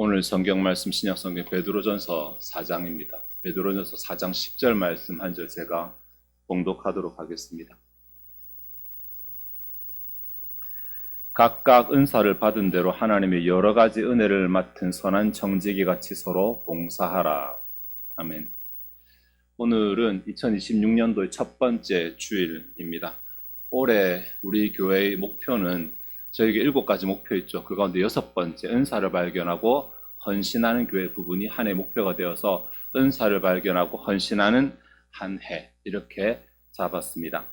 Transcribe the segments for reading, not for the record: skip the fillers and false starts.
오늘 성경 말씀 신약 성경 베드로전서 4장입니다. 베드로전서 4장 10절 말씀 한 절 제가 봉독하도록 하겠습니다. 각각 은사를 받은 대로 하나님의 여러 가지 은혜를 맡은 선한 청지기 같이 서로 봉사하라. 아멘. 오늘은 2026년도의 첫 번째 주일입니다. 올해 우리 교회의 목표는 저에게 7가지 목표 있죠. 그 가운데 6번째 은사를 발견하고 헌신하는 교회 부분이 한 해 목표가 되어서 은사를 발견하고 헌신하는 한 해 이렇게 잡았습니다.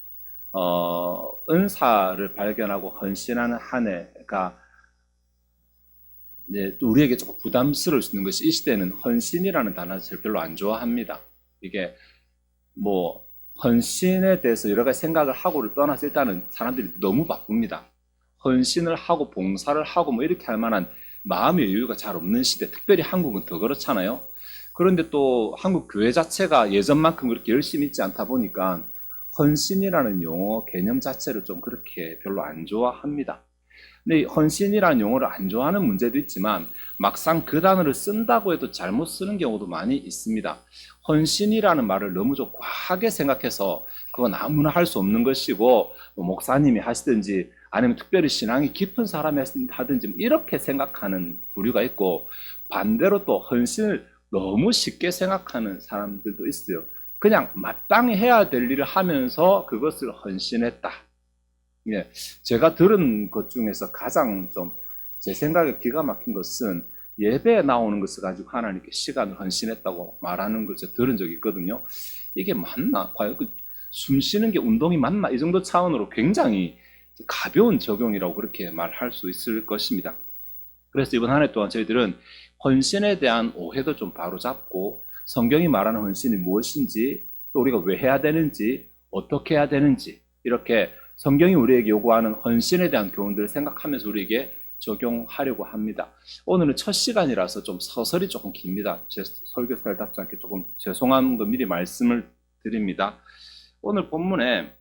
은사를 발견하고 헌신하는 한 해가 우리에게 조금 부담스러울 수 있는 것이 이 시대는 헌신이라는 단어 자체를 별로 안 좋아합니다. 이게 헌신에 대해서 여러 가지 생각을 하고를 떠나서 일단은 사람들이 너무 바쁩니다. 헌신을 하고 봉사를 하고 이렇게 할 만한 마음의 여유가 잘 없는 시대, 특별히 한국은 더 그렇잖아요. 그런데 또 한국 교회 자체가 예전만큼 그렇게 열심히 있지 않다 보니까 헌신이라는 용어 개념 자체를 좀 그렇게 별로 안 좋아합니다. 근데 헌신이라는 용어를 안 좋아하는 문제도 있지만 막상 그 단어를 쓴다고 해도 잘못 쓰는 경우도 많이 있습니다. 헌신이라는 말을 너무 좀 과하게 생각해서 그건 아무나 할 수 없는 것이고 목사님이 하시든지 아니면 특별히 신앙이 깊은 사람이 하든지 이렇게 생각하는 부류가 있고, 반대로 또 헌신을 너무 쉽게 생각하는 사람들도 있어요. 그냥 마땅히 해야 될 일을 하면서 그것을 헌신했다. 제가 들은 것 중에서 가장 좀 제 생각에 기가 막힌 것은 예배에 나오는 것을 가지고 하나님께 시간을 헌신했다고 말하는 것을 들은 적이 있거든요. 이게 맞나? 과연 숨 쉬는 게 운동이 맞나? 이 정도 차원으로 굉장히 가벼운 적용이라고 그렇게 말할 수 있을 것입니다. 그래서 이번 한 해 동안 저희들은 헌신에 대한 오해도 좀 바로잡고 성경이 말하는 헌신이 무엇인지, 또 우리가 왜 해야 되는지, 어떻게 해야 되는지, 이렇게 성경이 우리에게 요구하는 헌신에 대한 교훈들을 생각하면서 우리에게 적용하려고 합니다. 오늘은 첫 시간이라서 좀 서설이 조금 깁니다. 제 설교 스타일답지 않게 조금 죄송한 거 미리 말씀을 드립니다. 오늘 본문에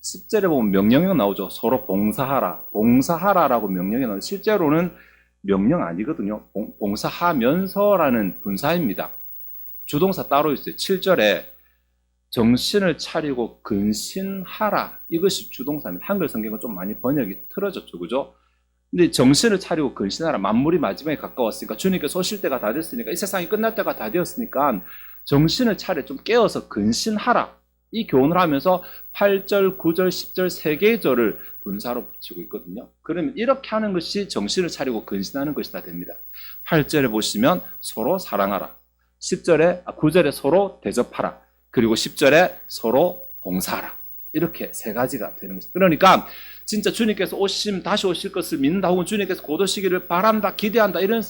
10절에 보면 명령이 나오죠. 서로 봉사하라. 봉사하라라고 명령이 나오죠. 실제로는 명령 아니거든요. 봉사하면서라는 분사입니다. 주동사 따로 있어요. 7절에 정신을 차리고 근신하라. 이것이 주동사입니다. 한글 성경은 좀 많이 번역이 틀어졌죠. 그죠? 근데 정신을 차리고 근신하라. 만물이 마지막에 가까웠으니까, 주님께서 오실 때가 다 됐으니까, 이 세상이 끝날 때가 다 되었으니까 정신을 차려 좀 깨어서 근신하라. 이 교훈을 하면서 8절, 9절, 10절 3개의 절을 분사로 붙이고 있거든요. 그러면 이렇게 하는 것이 정신을 차리고 근신하는 것이다 됩니다. 8절에 보시면 서로 사랑하라. 9절에 서로 대접하라. 그리고 10절에 서로 봉사하라. 이렇게 3가지가 되는 것입니다. 그러니까 진짜 주님께서 다시 오실 것을 믿는다, 혹은 주님께서 곧 오시기를 바란다, 기대한다, 이런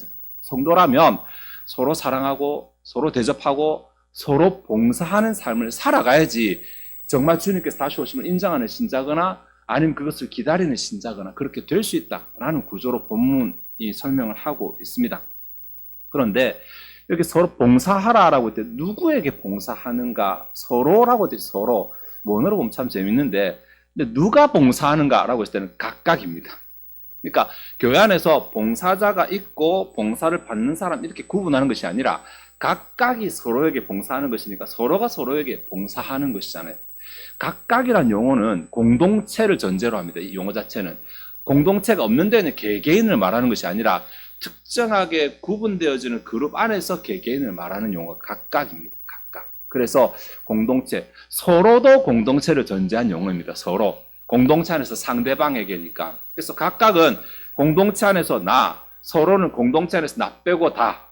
성도라면 서로 사랑하고 서로 대접하고 서로 봉사하는 삶을 살아가야지 정말 주님께서 다시 오심을 인정하는 신자거나 아니면 그것을 기다리는 신자거나 그렇게 될 수 있다라는 구조로 본문이 설명을 하고 있습니다. 그런데 여기 서로 봉사하라라고 할 때 누구에게 봉사하는가? 서로라고 돼 있어요. 서로. 원어로 보면 참 재밌는데, 근데 누가 봉사하는가라고 했을 때는 각각입니다. 그러니까 교회 안에서 봉사자가 있고 봉사를 받는 사람 이렇게 구분하는 것이 아니라 각각이 서로에게 봉사하는 것이니까 서로가 서로에게 봉사하는 것이잖아요. 각각이란 용어는 공동체를 전제로 합니다. 이 용어 자체는 공동체가 없는 데는 개개인을 말하는 것이 아니라 특정하게 구분되어지는 그룹 안에서 개개인을 말하는 용어가 각각입니다. 각각. 그래서 공동체, 서로도 공동체를 전제한 용어입니다. 서로. 공동체 안에서 상대방에게니까. 그래서 각각은 공동체 안에서 나, 서로는 공동체 안에서 나 빼고 다.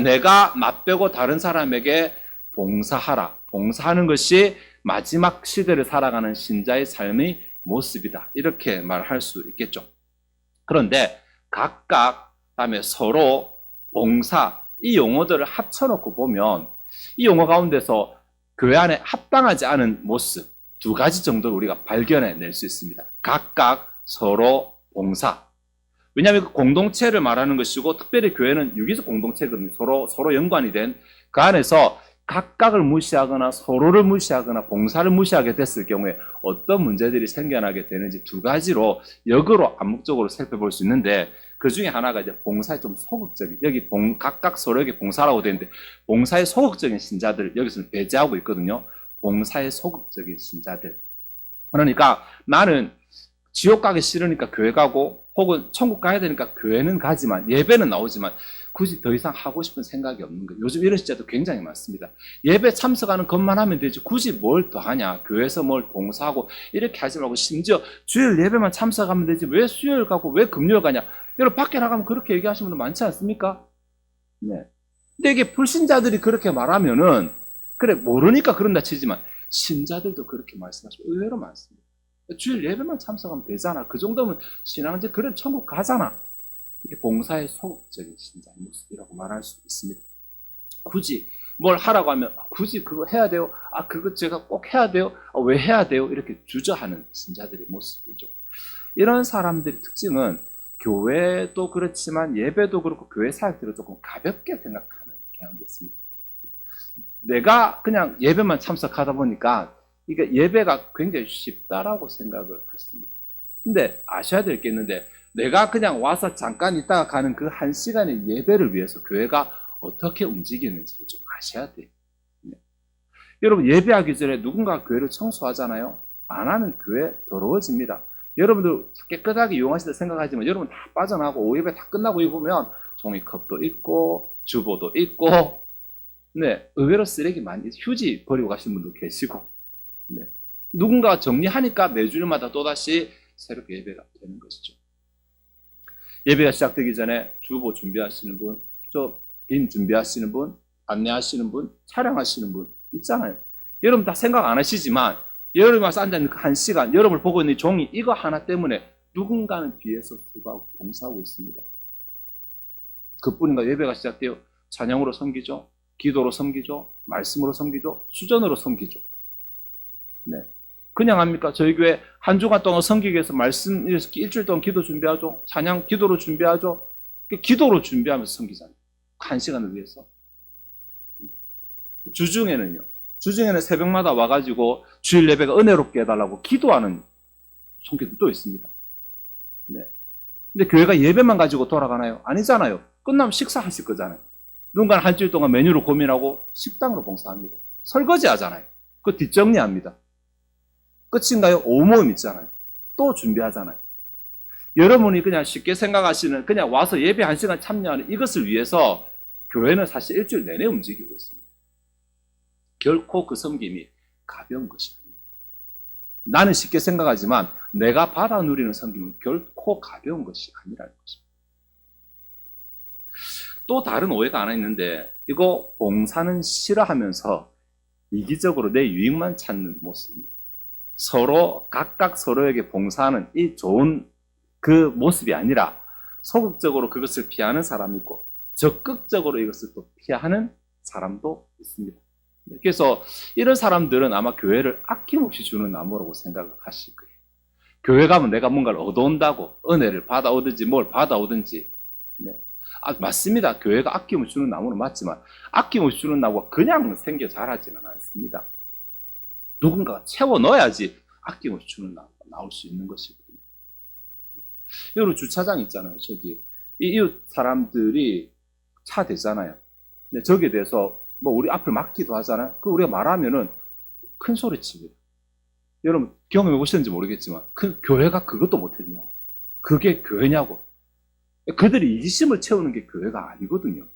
내가 나 빼고 다른 사람에게 봉사하라. 봉사하는 것이 마지막 시대를 살아가는 신자의 삶의 모습이다. 이렇게 말할 수 있겠죠. 그런데 각각, 그다음에 서로, 봉사, 이 용어들을 합쳐놓고 보면 이 용어 가운데서 교회 안에 합당하지 않은 모습 2가지 정도를 우리가 발견해낼 수 있습니다. 각각, 서로, 봉사. 왜냐하면 그 공동체를 말하는 것이고, 특별히 교회는 유기적 공동체거든요. 서로 연관이 된 그 안에서 각각을 무시하거나 서로를 무시하거나 봉사를 무시하게 됐을 경우에 어떤 문제들이 생겨나게 되는지 2가지로 역으로 암묵적으로 살펴볼 수 있는데, 그 중에 하나가 이제 봉사에 좀 소극적인, 여기 각각 서로에게 봉사라고 되어 있는데, 봉사에 소극적인 신자들, 여기서는 배제하고 있거든요. 봉사에 소극적인 신자들. 그러니까 나는 지옥 가기 싫으니까 교회 가고, 혹은 천국 가야 되니까 교회는 가지만, 예배는 나오지만, 굳이 더 이상 하고 싶은 생각이 없는 거예요. 요즘 이런 신자도 굉장히 많습니다. 예배 참석하는 것만 하면 되지 굳이 뭘 더 하냐, 교회에서 뭘 봉사하고 이렇게 하지 말고, 심지어 주일 예배만 참석하면 되지 왜 수요일 가고 왜 금요일 가냐, 여러분 밖에 나가면 그렇게 얘기하시는 분들 많지 않습니까? 네. 근데 이게 불신자들이 그렇게 말하면은 그래 모르니까 그런다 치지만 신자들도 그렇게 말씀하시고 의외로 많습니다. 주일 예배만 참석하면 되잖아, 그 정도면 신앙제 그래 천국 가잖아. 이게 봉사의 소극적인 신자의 모습이라고 말할 수 있습니다. 굳이 뭘 하라고 하면 굳이 그거 해야 돼요? 그거 제가 꼭 해야 돼요? 왜 해야 돼요? 이렇게 주저하는 신자들의 모습이죠. 이런 사람들의 특징은 교회도 그렇지만 예배도 그렇고 교회 사역들을 조금 가볍게 생각하는 경향이 있습니다. 내가 그냥 예배만 참석하다 보니까 이게 예배가 굉장히 쉽다라고 생각을 했습니다. 근데 아셔야 될 게 있는데, 내가 그냥 와서 잠깐 있다가 가는 그 한 시간의 예배를 위해서 교회가 어떻게 움직이는지를 좀 아셔야 돼요. 네. 여러분 예배하기 전에 누군가 교회를 청소하잖아요. 안 하면 교회 더러워집니다. 여러분들 깨끗하게 이용하시다 생각하지만 여러분 다 빠져나가고 오후 예배 다 끝나고 보면 종이컵도 있고 주보도 있고, 네, 의외로 쓰레기 많이, 휴지 버리고 가신 분도 계시고, 네. 누군가 정리하니까 매주일마다 또다시 새롭게 예배가 되는 것이죠. 예배가 시작되기 전에 주보 준비하시는 분, 빈 준비하시는 분, 안내하시는 분, 촬영하시는 분 있잖아요. 여러분 다 생각 안 하시지만 여러분이 와서 앉아있는 그 한 시간, 여러분을 보고 있는 종이 이거 하나 때문에 누군가는 뒤에서 수고하고 봉사하고 있습니다. 그뿐인가? 예배가 시작돼요. 찬양으로 섬기죠, 기도로 섬기죠, 말씀으로 섬기죠, 수전으로 섬기죠. 네. 그냥 합니까? 저희 교회 한 주간 동안 섬기기 위해서 말씀, 일주일 동안 기도 준비하죠. 찬양 기도로 준비하죠. 기도로 준비하면서 섬기잖아요. 한 시간을 위해서. 주중에는 새벽마다 와가지고 주일 예배가 은혜롭게 해달라고 기도하는 성교들도 있습니다. 네. 근데 교회가 예배만 가지고 돌아가나요? 아니잖아요. 끝나면 식사하실 거잖아요. 누군가는 한 주일 동안 메뉴를 고민하고 식당으로 봉사합니다. 설거지 하잖아요. 그 뒷정리합니다. 끝인가요? 오후 모임 있잖아요. 또 준비하잖아요. 여러분이 그냥 쉽게 생각하시는 그냥 와서 예배 한 시간 참여하는 이것을 위해서 교회는 사실 일주일 내내 움직이고 있습니다. 결코 그 섬김이 가벼운 것이 아닙니다. 나는 쉽게 생각하지만 내가 받아 누리는 섬김은 결코 가벼운 것이 아니라는 것입니다. 또 다른 오해가 하나 있는데, 이거 봉사는 싫어하면서 이기적으로 내 유익만 찾는 모습입니다. 서로 각각 서로에게 봉사하는 이 좋은 그 모습이 아니라 소극적으로 그것을 피하는 사람이 있고 적극적으로 이것을 또 피하는 사람도 있습니다. 그래서 이런 사람들은 아마 교회를 아낌없이 주는 나무라고 생각을 하실 거예요. 교회 가면 내가 뭔가를 얻어온다고, 은혜를 받아오든지 뭘 받아오든지. 네. 맞습니다. 교회가 아낌없이 주는 나무는 맞지만 아낌없이 주는 나무가 그냥 생겨 자라지는 않습니다. 누군가가 채워 넣어야지 아낌없이 주는 나무가 나올 수 있는 것이거든요. 여러분 주차장 있잖아요. 저기 이웃 사람들이 차 대잖아요. 근데 저기에 대해서 뭐 우리 앞을 막기도 하잖아요. 그 우리가 말하면은 큰 소리 칩니다. 여러분 경험해 보셨는지 모르겠지만 그 교회가 그것도 못 해주냐고. 그게 교회냐고. 그들이 이기심을 채우는 게 교회가 아니거든요.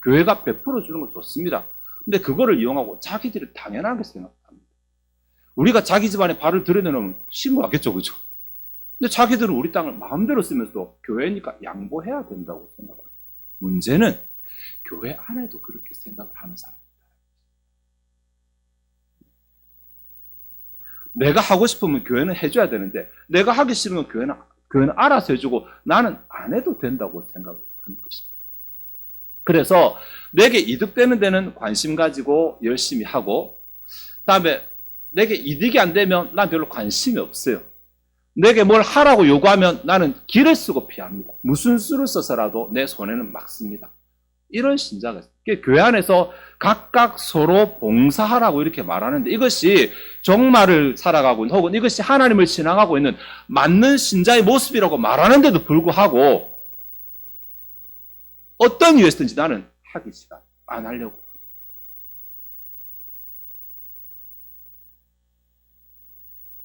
교회가 베풀어 주는 건 좋습니다. 근데 그거를 이용하고 자기들이 당연하게 생각합니다. 우리가 자기 집안에 발을 들여놓으면 신고하겠죠, 그죠? 근데 자기들은 우리 땅을 마음대로 쓰면서 교회니까 양보해야 된다고 생각합니다. 문제는 교회 안에도 그렇게 생각을 하는 사람입니다. 내가 하고 싶으면 교회는 해줘야 되는데 내가 하기 싫으면 교회는 알아서 해주고 나는 안 해도 된다고 생각을 하는 것입니다. 그래서 내게 이득되는 데는 관심 가지고 열심히 하고, 그다음에 내게 이득이 안 되면 난 별로 관심이 없어요. 내게 뭘 하라고 요구하면 나는 길을 쓰고 피합니다. 무슨 수를 써서라도 내 손에는 막습니다. 이런 신자가 있어요. 교회 안에서 각각 서로 봉사하라고 이렇게 말하는데 이것이 종말을 살아가고 있는, 혹은 이것이 하나님을 신앙하고 있는 맞는 신자의 모습이라고 말하는데도 불구하고 어떤 이유에서든지 나는 하기 싫어. 안 하려고.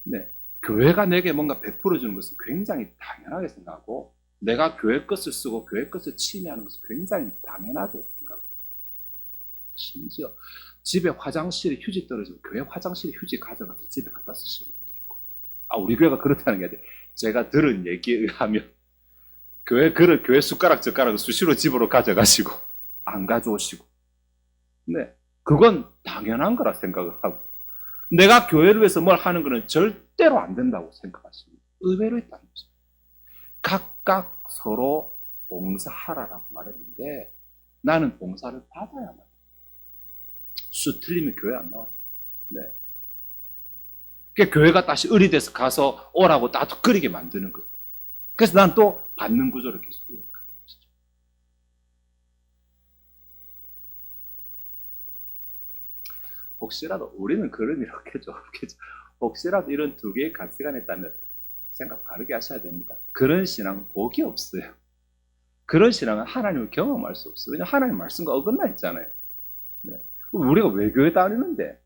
네. 교회가 내게 뭔가 베풀어 주는 것은 굉장히 당연하게 생각하고, 내가 교회 것을 쓰고 교회 것을 침해하는 것은 굉장히 당연하게 생각합니다. 심지어 집에 화장실에 휴지 떨어지면 교회 화장실에 휴지 가져가서 집에 갖다 쓰시는 분도 있고. 우리 교회가 그렇다는 게 아니라 제가 들은 얘기에 의하면 교회 그릇, 교회 숟가락, 젓가락을 수시로 집으로 가져가시고 안 가져오시고. 네, 그건 당연한 거라 생각을 하고, 내가 교회를 위해서 뭘 하는 것은 절대로 안 된다고 생각하십니다. 의외로 있다는 거죠. 각각 서로 봉사하라라고 말했는데 나는 봉사를 받아야만 해요. 수 틀리면 교회 안 나와요. 네. 그러니까 교회가 다시 의리돼서 가서 오라고 따뜻거리게 만드는 거예요. 그래서 난 또 받는 구조를 계속 이어가는 것이죠. 혹시라도 우리는 그런 일 없겠죠. 혹시라도 이런 두 개의 가치관에 있다면 생각 바르게 하셔야 됩니다. 그런 신앙은 복이 없어요. 그런 신앙은 하나님을 경험할 수 없어요. 왜냐하면 하나님 말씀과 어긋나 있잖아요. 네. 우리가 왜 교회 다니는데?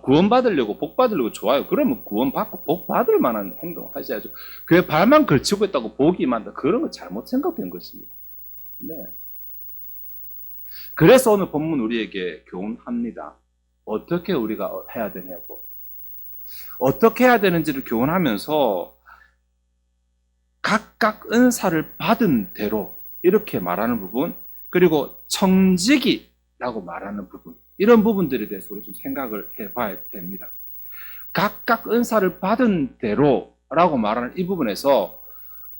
구원받으려고, 복 받으려고 좋아요. 그러면 구원받고 복 받을 만한 행동을 하셔야죠. 교회 발만 걸치고 있다고 복이 임한다. 그런 건 잘못 생각된 것입니다. 네. 그래서 오늘 본문 우리에게 교훈합니다. 어떻게 우리가 해야 되냐고. 어떻게 해야 되는지를 교훈하면서 각각 은사를 받은 대로 이렇게 말하는 부분, 그리고 청지기라고 말하는 부분, 이런 부분들에 대해서 우리 좀 생각을 해봐야 됩니다. 각각 은사를 받은 대로라고 말하는 이 부분에서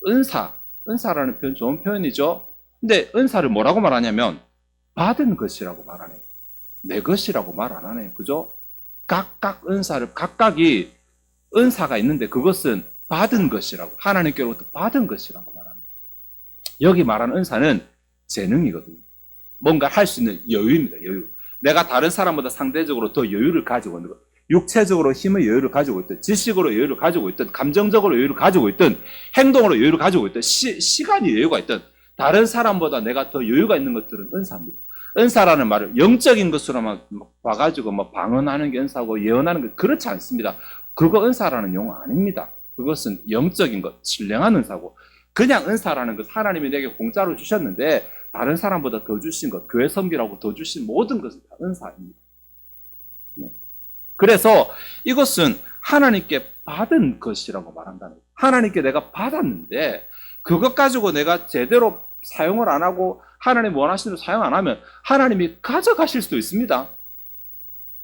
은사라는 표현 좋은 표현이죠. 근데 은사를 뭐라고 말하냐면 받은 것이라고 말하네요. 내 것이라고 말 안 하네요. 그죠? 각각 은사를, 각각이 은사가 있는데 그것은 받은 것이라고, 하나님께로부터 받은 것이라고 말합니다. 여기 말하는 은사는 재능이거든요. 뭔가 할 수 있는 여유입니다. 여유. 내가 다른 사람보다 상대적으로 더 여유를 가지고 있는 것. 육체적으로 힘의 여유를 가지고 있든, 지식으로 여유를 가지고 있든, 감정적으로 여유를 가지고 있든, 행동으로 여유를 가지고 있든, 시간이 여유가 있든, 다른 사람보다 내가 더 여유가 있는 것들은 은사입니다. 은사라는 말을 영적인 것으로만 봐가지고 방언하는 게 은사고 예언하는 게 그렇지 않습니다. 그거 은사라는 용어 아닙니다. 그것은 영적인 것, 신령한 은사고, 그냥 은사라는 것, 하나님이 내게 공짜로 주셨는데 다른 사람보다 더 주신 것, 교회 섬기라고 더 주신 모든 것은 다 은사입니다. 네. 그래서 이것은 하나님께 받은 것이라고 말한다는 거예요. 하나님께 내가 받았는데 그것 가지고 내가 제대로 사용을 안 하고 하나님 원하시는 대로 사용 안 하면 하나님이 가져가실 수도 있습니다.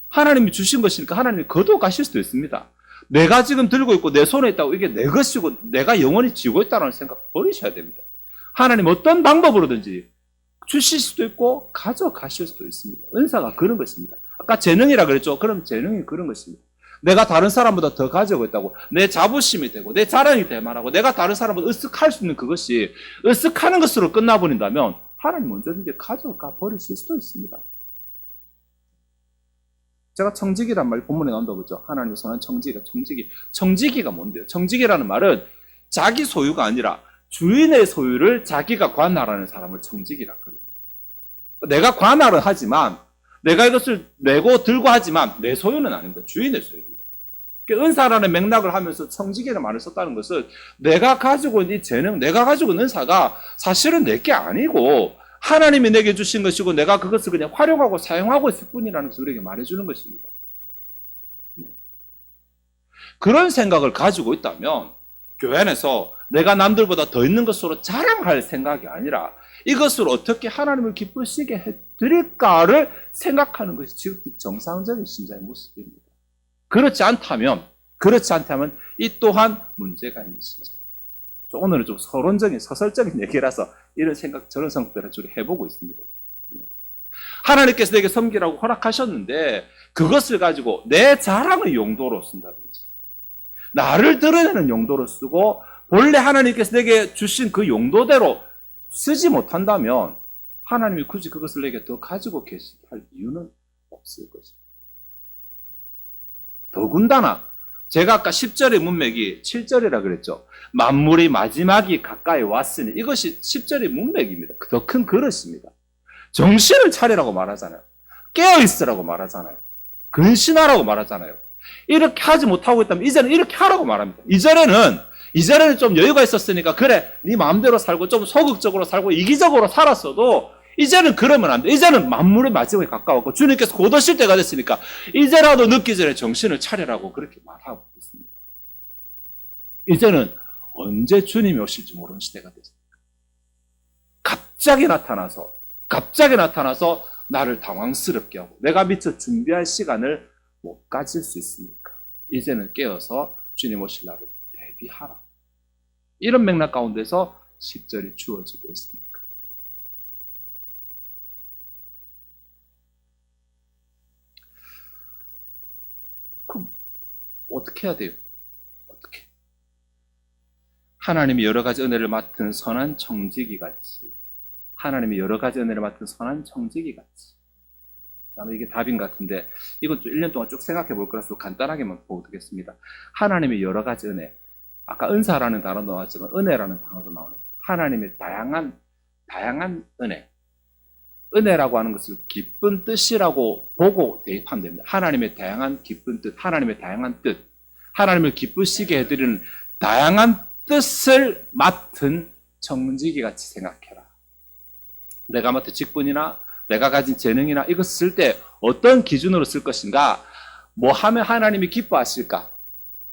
하나님이 주신 것이니까 하나님이 거둬가실 수도 있습니다. 내가 지금 들고 있고 내 손에 있다고 이게 내 것이고 내가 영원히 쥐고 있다는 생각 버리셔야 됩니다. 하나님 어떤 방법으로든지 주실 수도 있고 가져가실 수도 있습니다. 은사가 그런 것입니다. 아까 재능이라 그랬죠. 그럼 재능이 그런 것입니다. 내가 다른 사람보다 더 가지고 있다고 내 자부심이 되고 내 자랑이 될 만하고 내가 다른 사람보다 으쓱할 수 있는 그것이 으쓱하는 것으로 끝나버린다면 하나님 언제든지 가져가 버리실 수도 있습니다. 제가 청지기란 말이 본문에 나온다고 그랬죠. 하나님이 선한 청지기가 뭔데요? 청지기라는 말은 자기 소유가 아니라 주인의 소유를 자기가 관할하는 사람을 청지기라 그럽니다. 내가 관할은 하지만 내가 이것을 내고 들고 하지만 내 소유는 아닙니다. 주인의 소유입니다. 은사라는 맥락을 하면서 청지기라는 말을 썼다는 것은 내가 가지고 있는 이 재능, 내가 가지고 있는 은사가 사실은 내게 아니고 하나님이 내게 주신 것이고 내가 그것을 그냥 활용하고 사용하고 있을 뿐이라는 것을 우리에게 말해주는 것입니다. 네. 그런 생각을 가지고 있다면 교회 안에서 내가 남들보다 더 있는 것으로 자랑할 생각이 아니라 이것을 어떻게 하나님을 기쁘시게 해드릴까를 생각하는 것이 지극히 정상적인 신자의 모습입니다. 그렇지 않다면 이 또한 문제가 있는 신자. 오늘은 좀 서론적인, 서설적인 얘기라서 이런 생각, 저런 생각들을 주로 해보고 있습니다. 하나님께서 내게 섬기라고 허락하셨는데 그것을 가지고 내 자랑의 용도로 쓴다든지 나를 드러내는 용도로 쓰고 본래 하나님께서 내게 주신 그 용도대로 쓰지 못한다면 하나님이 굳이 그것을 내게 더 가지고 계시게 할 이유는 없을 것입니다. 더군다나 제가 아까 10절의 문맥이 7절이라 그랬죠. 만물의 마지막이 가까이 왔으니 이것이 10절의 문맥입니다. 더 큰 그릇입니다. 정신을 차리라고 말하잖아요. 깨어있으라고 말하잖아요. 근신하라고 말하잖아요. 이렇게 하지 못하고 있다면 이제는 이렇게 하라고 말합니다. 이전에는 좀 여유가 있었으니까 그래 네 마음대로 살고 좀 소극적으로 살고 이기적으로 살았어도 이제는 그러면 안 돼. 이제는 만물의 마지막에 가까웠고 주님께서 곧 오실 때가 됐으니까 이제라도 늦기 전에 정신을 차리라고 그렇게 말하고 있습니다. 이제는 언제 주님이 오실지 모르는 시대가 됐습니다. 갑자기 나타나서 나를 당황스럽게 하고 내가 미처 준비할 시간을 못 가질 수 있으니까 이제는 깨어서 주님 오실 날을 대비하라. 이런 맥락 가운데서 10절이 주어지고 있습니다. 그럼 어떻게 해야 돼요? 어떻게? 하나님이 여러 가지 은혜를 맡은 선한 청지기 같이 나는 이게 답인 것 같은데 이것 좀 1년 동안 쭉 생각해 볼 거라서 간단하게만 보겠습니다. 하나님의 여러 가지 은혜, 아까 은사라는 단어도 나왔지만 은혜라는 단어도 나오네요. 하나님의 다양한 은혜라고 하는 것을 기쁜 뜻이라고 보고 대입하면 됩니다. 하나님의 다양한 기쁜 뜻, 하나님의 다양한 뜻, 하나님을 기쁘시게 해드리는 다양한 뜻을 맡은 청지기 같이 생각해라. 내가 맡은 직분이나 내가 가진 재능이나 이것을 쓸 때 어떤 기준으로 쓸 것인가? 뭐 하면 하나님이 기뻐하실까?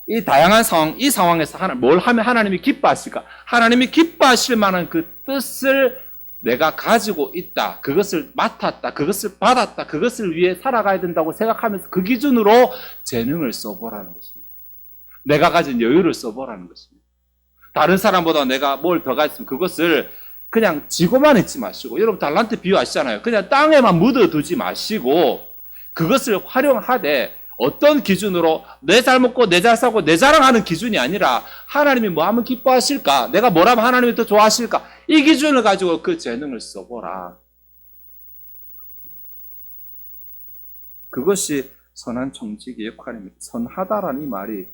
이 다양한 상황, 이 상황에서 뭘 하면 하나님이 기뻐하실까? 하나님이 기뻐하실 만한 그 뜻을 내가 가지고 있다. 그것을 맡았다. 그것을 받았다. 그것을 위해 살아가야 된다고 생각하면서 그 기준으로 재능을 써보라는 것입니다. 내가 가진 여유를 써보라는 것입니다. 다른 사람보다 내가 뭘 더 가졌으면 그것을 그냥 지고만 있지 마시고, 여러분 달란트 비유 아시잖아요. 그냥 땅에만 묻어두지 마시고 그것을 활용하되 어떤 기준으로 내 잘 먹고 내 잘 사고 내 자랑하는 기준이 아니라 하나님이 뭐 하면 기뻐하실까? 내가 뭘 하면 하나님이 더 좋아하실까? 이 기준을 가지고 그 재능을 써보라. 그것이 선한 청지기의 역할입니다. 선하다라는 이 말이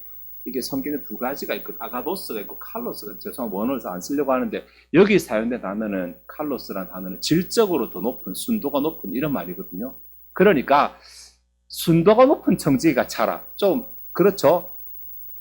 이게 성경에 두 가지가 있고 아가도스가 있고 칼로스가, 죄송합니다 원어를 안 쓰려고 하는데 여기 사용된 단어는 칼로스라는 단어는 질적으로 더 높은, 순도가 높은 이런 말이거든요. 그러니까 순도가 높은 청지기가 차라. 좀 그렇죠.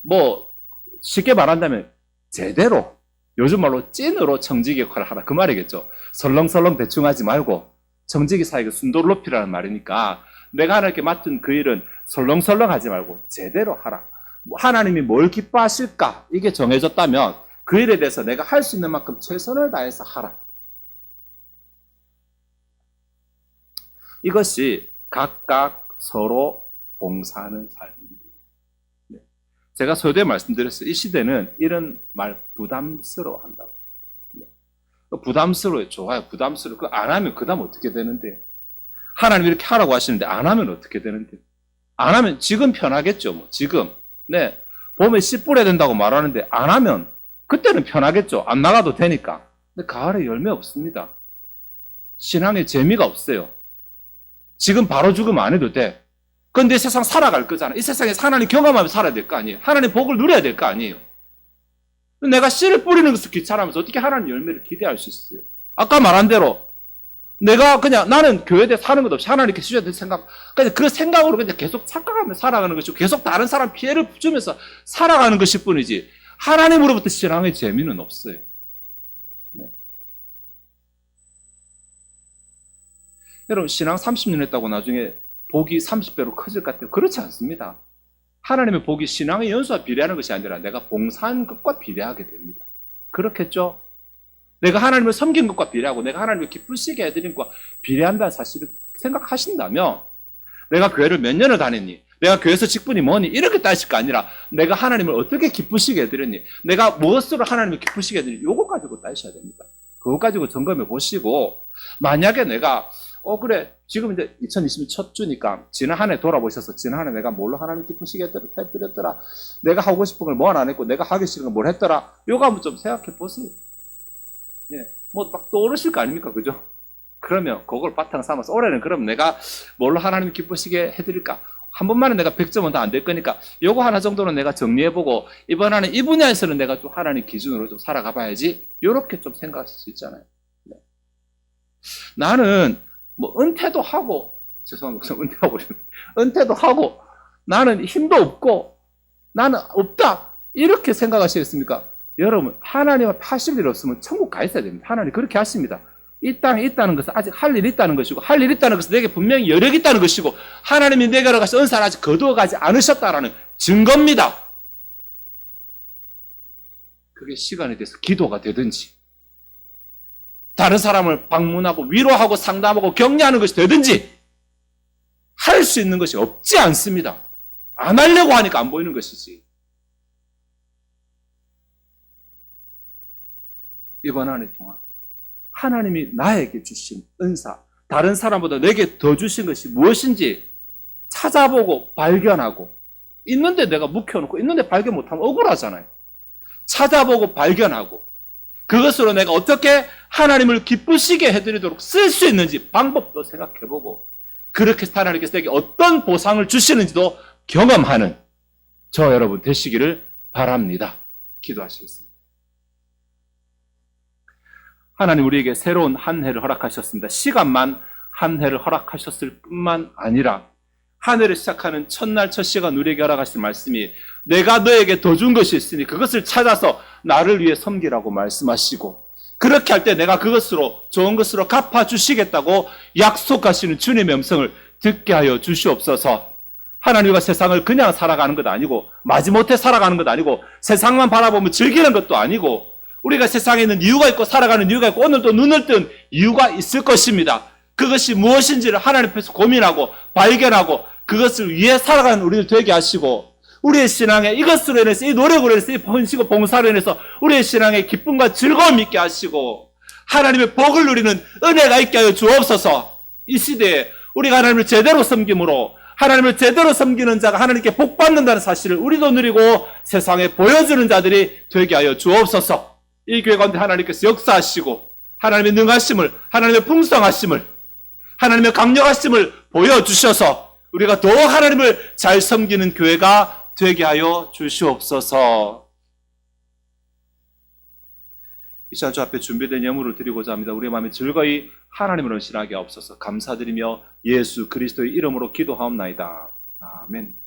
뭐 쉽게 말한다면 제대로, 요즘 말로 찐으로 청지기 역할을 하라 그 말이겠죠. 설렁설렁 대충 하지 말고 청지기 사이의 순도를 높이라는 말이니까 내가 하나님께 맡은 그 일은 설렁설렁 하지 말고 제대로 하라. 하나님이 뭘 기뻐하실까? 이게 정해졌다면 그 일에 대해서 내가 할 수 있는 만큼 최선을 다해서 하라. 이것이 각각 서로 봉사하는 삶입니다. 네. 제가 서두에 말씀드렸어요. 이 시대는 이런 말 부담스러워 한다고. 네. 부담스러워요. 좋아요. 부담스러워. 그거 안 하면 그 다음 어떻게 되는데? 하나님 이렇게 하라고 하시는데 안 하면 어떻게 되는데? 안 하면 지금 편하겠죠. 뭐 지금. 네. 봄에 씨 뿌려야 된다고 말하는데 안 하면 그때는 편하겠죠. 안 나가도 되니까. 근데 가을에 열매 없습니다. 신앙에 재미가 없어요. 지금 바로 죽으면 안 해도 돼. 근데 세상 살아갈 거잖아. 이 세상에 하나님 경험하며 살아야 될 거 아니에요. 하나님 복을 누려야 될 거 아니에요. 내가 씨를 뿌리는 것을 귀찮아하면서 어떻게 하나님 열매를 기대할 수 있어요? 아까 말한 대로 내가 그냥 나는 교회에 대해 사는 것 없이 하나님께 주셔야 될 생각, 그냥 그 생각으로 그냥 계속 착각하며 살아가는 것이고 계속 다른 사람 피해를 주면서 살아가는 것일 뿐이지 하나님으로부터 신앙의 재미는 없어요. 네. 여러분 신앙 30년 했다고 나중에 복이 30배로 커질 것 같아요? 그렇지 않습니다. 하나님의 복이 신앙의 연수와 비례하는 것이 아니라 내가 봉사한 것과 비례하게 됩니다. 그렇겠죠? 내가 하나님을 섬긴 것과 비례하고 내가 하나님을 기쁘시게 해드린 것과 비례한다는 사실을 생각하신다면 내가 교회를 몇 년을 다녔니? 내가 교회에서 직분이 뭐니? 이렇게 따질 거 아니라 내가 하나님을 어떻게 기쁘시게 해드렸니? 내가 무엇으로 하나님을 기쁘시게 해드렸니? 요거 가지고 따지셔야 됩니다. 그거 가지고 점검해 보시고 만약에 내가 그래 지금 이제 2020년 첫 주니까 지난 한 해 돌아보셔서 지난 한 해 내가 뭘로 하나님 기쁘시게 해드렸더라? 내가 하고 싶은 걸 뭘 안 했고 내가 하기 싫은 걸 뭘 했더라? 요거 한번 좀 생각해 보세요. 예, 뭐 막 떠오르실 거 아닙니까? 그죠? 그러면 그걸 바탕 삼아서 올해는 그럼 내가 뭘로 하나님 기쁘시게 해드릴까? 한 번만에 내가 100점은 다 안 될 거니까 요거 하나 정도는 내가 정리해보고 이번에는 이 분야에서는 내가 좀 하나님 기준으로 좀 살아가 봐야지. 요렇게 좀 생각하실 수 있잖아요. 네. 나는 뭐 은퇴도 하고, 죄송합니다. 은퇴하고, 은퇴도 하고, 나는 힘도 없고, 나는 없다. 이렇게 생각하시겠습니까? 여러분, 하나님은 80일 없으면 천국 가 있어야 됩니다. 하나님 그렇게 하십니다. 이 땅에 있다는 것은 아직 할 일이 있다는 것이고, 할 일이 있다는 것은 내게 분명히 여력이 있다는 것이고, 하나님이 내게로 가서 은사를 아직 거두어가지 않으셨다라는 증거입니다. 그게 시간에 대해서 기도가 되든지, 다른 사람을 방문하고 위로하고 상담하고 격려하는 것이 되든지, 할 수 있는 것이 없지 않습니다. 안 하려고 하니까 안 보이는 것이지. 이번 한 해 동안 하나님이 나에게 주신 은사, 다른 사람보다 내게 더 주신 것이 무엇인지 찾아보고 발견하고, 있는데 내가 묵혀놓고 있는데 발견 못하면 억울하잖아요. 찾아보고 발견하고, 그것으로 내가 어떻게 하나님을 기쁘시게 해드리도록 쓸 수 있는지 방법도 생각해보고, 그렇게 하나님께서 내게 어떤 보상을 주시는지도 경험하는 저 여러분 되시기를 바랍니다. 기도하시겠습니다. 하나님, 우리에게 새로운 한 해를 허락하셨습니다. 시간만 한 해를 허락하셨을 뿐만 아니라 한 해를 시작하는 첫날 첫 시간 우리에게 허락하신 말씀이 내가 너에게 더 준 것이 있으니 그것을 찾아서 나를 위해 섬기라고 말씀하시고, 그렇게 할 때 내가 그것으로 좋은 것으로 갚아주시겠다고 약속하시는 주님의 음성을 듣게 하여 주시옵소서. 하나님과 세상을 그냥 살아가는 것 아니고, 마지못해 살아가는 것 아니고, 세상만 바라보면 즐기는 것도 아니고, 우리가 세상에 있는 이유가 있고 살아가는 이유가 있고 오늘도 눈을 뜬 이유가 있을 것입니다. 그것이 무엇인지를 하나님 앞에서 고민하고 발견하고 그것을 위해 살아가는 우리를 되게 하시고, 우리의 신앙에 이것으로 인해서, 이 노력으로 인해서, 이 헌신과 봉사로 인해서 우리의 신앙에 기쁨과 즐거움이 있게 하시고 하나님의 복을 누리는 은혜가 있게 하여 주옵소서. 이 시대에 우리가 하나님을 제대로 섬김으로, 하나님을 제대로 섬기는 자가 하나님께 복 받는다는 사실을 우리도 누리고 세상에 보여주는 자들이 되게 하여 주옵소서. 이 교회 가운데 하나님께서 역사하시고 하나님의 능하심을, 하나님의 풍성하심을, 하나님의 강력하심을 보여주셔서 우리가 더 하나님을 잘 섬기는 교회가 되게 하여 주시옵소서. 이 시간 주 앞에 준비된 예물을 드리고자 합니다. 우리의 마음이 즐거이 하나님을 헌신하게 하옵소서. 감사드리며 예수 그리스도의 이름으로 기도하옵나이다. 아멘.